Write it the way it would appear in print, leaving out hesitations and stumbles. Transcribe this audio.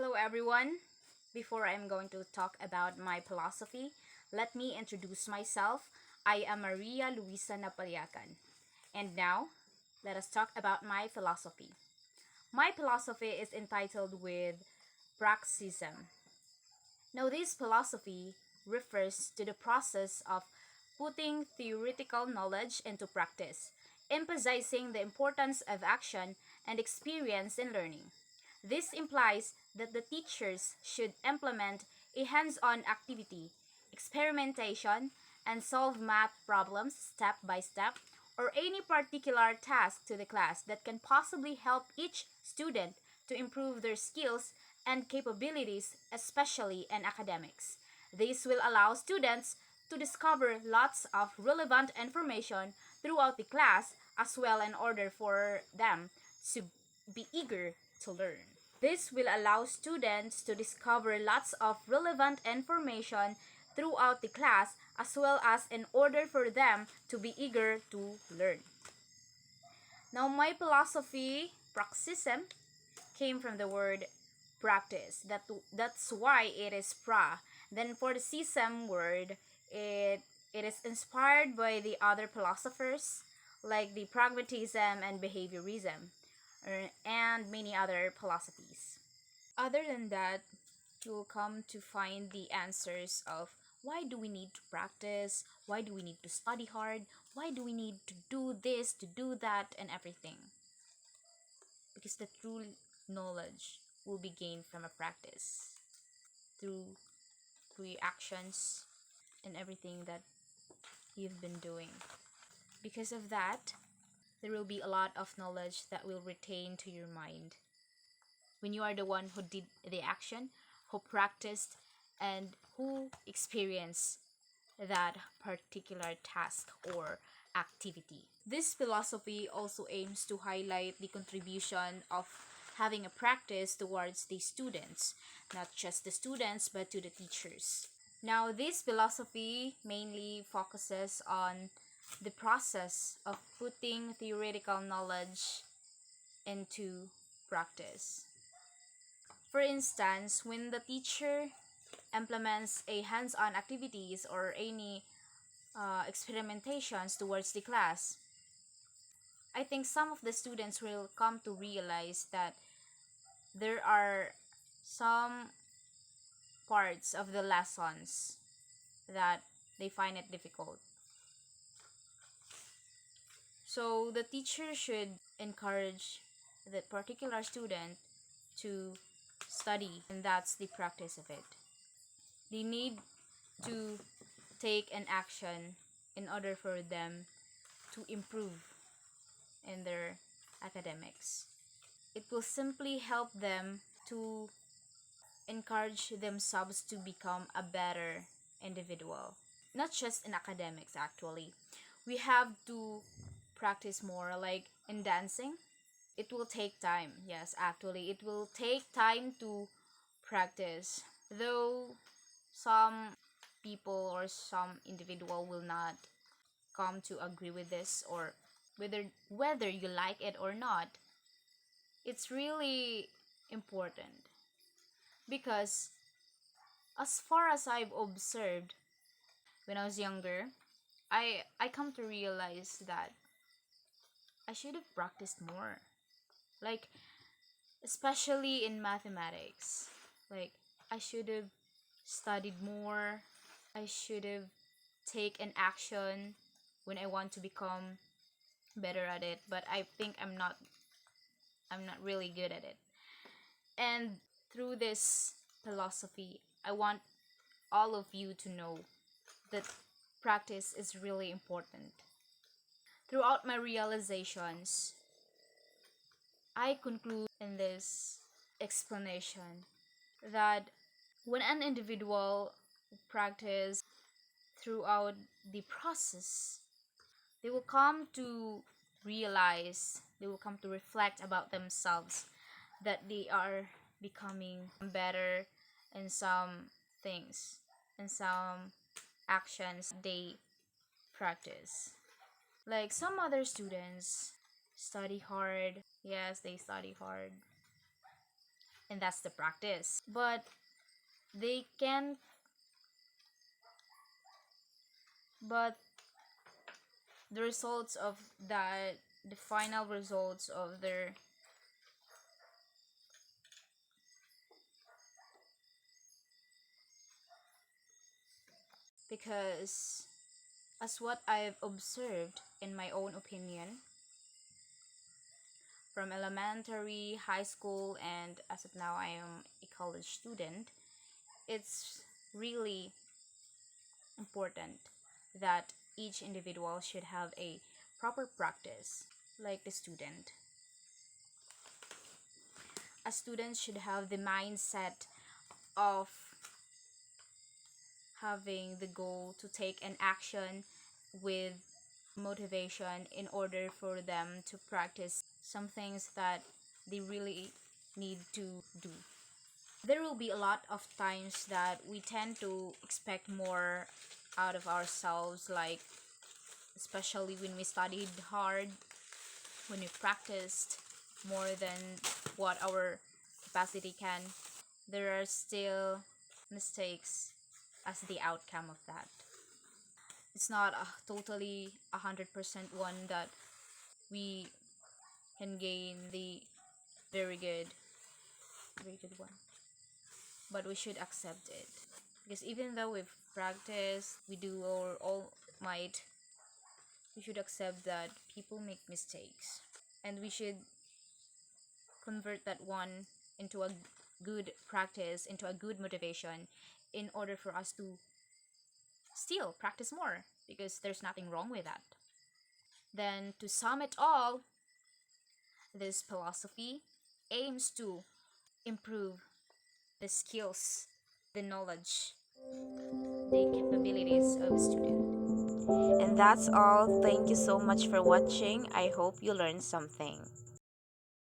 Hello, everyone. Before I'm going to talk about my philosophy, let me introduce myself. I am Maria Luisa Napaliacan. And now, let us talk about my philosophy. My philosophy is entitled with Praxism. Now, this philosophy refers to the process of putting theoretical knowledge into practice, emphasizing the importance of action and experience in learning. This implies that the teachers should implement a hands-on activity, experimentation, and solve math problems step by step, or any particular task to the class that can possibly help each student to improve their skills and capabilities, especially in academics. This will allow students to discover lots of relevant information throughout the class as well in order for them to be eager to learn. This will allow students to discover lots of relevant information throughout the class as well as in order for them to be eager to learn. Now, my philosophy, praxism, came from the word practice. That's why it is pra. Then for the sism word, it is inspired by the other philosophers like the pragmatism and behaviorism and many other philosophies. Other than that, you'll come to find the answers of why do we need to practice, why do we need to study hard, why do we need to do this, to do that, and everything. Because the true knowledge will be gained from a practice through through your actions and everything that you've been doing. Because of that, there will be a lot of knowledge that will retain to your mind when you are the one who did the action, who practiced, and who experienced that particular task or activity. This philosophy also aims to highlight the contribution of having a practice towards the students, not just the students but to the teachers. Now, this philosophy mainly focuses on the process of putting theoretical knowledge into practice. For instance, when the teacher implements a hands-on activities or any experimentations towards the class, I think some of the students will come to realize that there are some parts of the lessons that they find it difficult. So the teacher should encourage the particular student to study, and that's the practice of it. They need to take an action in order for them to improve in their academics. It will simply help them to encourage themselves to become a better individual. Not just in academics, actually. We have to practice more, like in dancing. It will take time. Yes, actually, it will take time to practice. Though some people or some individual will not come to agree with this, or whether you like it or not, it's really important because as far as I've observed when I was younger, I come to realize that I should have practiced more. Like especially in mathematics. Like I should have studied more. I should have take an action when I want to become better at it, but I think I'm not really good at it. And through this philosophy, I want all of you to know that practice is really important. Throughout my realizations, I conclude in this explanation that when an individual practice throughout the process, they will come to realize, they will come to reflect about themselves that they are becoming better in some things, in some actions they practice. Like some other students study hard. Yes, they study hard. and that's the practice. But they can, but the results of that, the final results of their, because as what I've observed in my own opinion, from elementary, high school, and as of now I am a college student, it's really important that each individual should have a proper practice. Like the student, a student should have the mindset of having the goal to take an action with motivation in order for them to practice some things that they really need to do. There will be a lot of times that we tend to expect more out of ourselves, like especially when we studied hard, when we practiced more than what our capacity can. There are still mistakes as the outcome of that. It's not a totally 100% one that we can gain the very good, very good one. But we should accept it. Because even though we've practiced, we do our all might, we should accept that people make mistakes. And we should convert that one into a good practice, into a good motivation, in order for us to still practice more, because there's nothing wrong with that. Then, to sum it all, this philosophy aims to improve the skills, the knowledge, the capabilities of a student. And that's all. Thank you so much for watching. I hope you learned something.